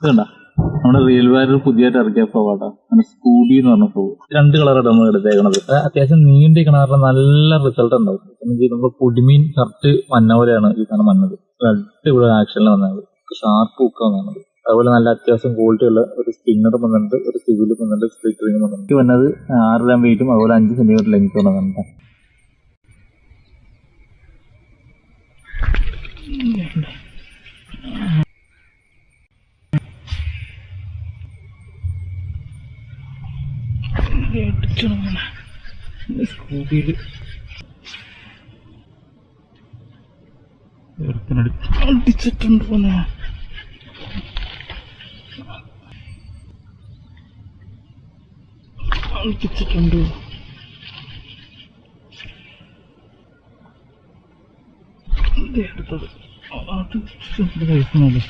ഇതുണ്ട നമ്മുടെ റിയൽ വാലിൽ പുതിയതായിട്ട് ഇറക്കിയ ഫ്ലവാട്ടാ, അങ്ങനെ സ്കൂബി എന്ന് പറഞ്ഞ ഫ്ലവ്. 2 കളറാണ് നമ്മൾ എടുത്തേക്കണത്. അത്യാവശ്യം നീണ്ടിരിക്കണ കാരണം നല്ല റിസൾട്ട് ഉണ്ടാവും. എനിക്ക് നമ്മൾ പൊടിമീൻ കറക്റ്റ് വന്ന പോലെയാണ് ഈ സാധനം വന്നത്. അടിപൊളി ആക്ഷനിൽ വന്നത്, ഷാർപ്പ് ഹുക്കാണ് വന്നത്. അതുപോലെ നല്ല അത്യാവശ്യം ക്വാളിറ്റി ഉള്ള ഒരു സ്പിന്നറും വന്നിട്ടുണ്ട്, ഒരു സിവിലും വന്നിട്ടുണ്ട്, സ്പ്ലിറ്റ് റിംഗും വന്നിട്ടുണ്ട്. വന്നത് 6 ഗ്രാം വെയിറ്റും അതുപോലെ 5 സെന്റിമീറ്റർ ലെങ്ത്തും വന്നിട്ടുണ്ട്. സ്കൂബിയിൽ അടിച്ചിട്ടുണ്ട്. അടുപ്പിച്ചിട്ടുണ്ട്. അടുത്തത് അത് കഴിക്കുന്നുണ്ട്.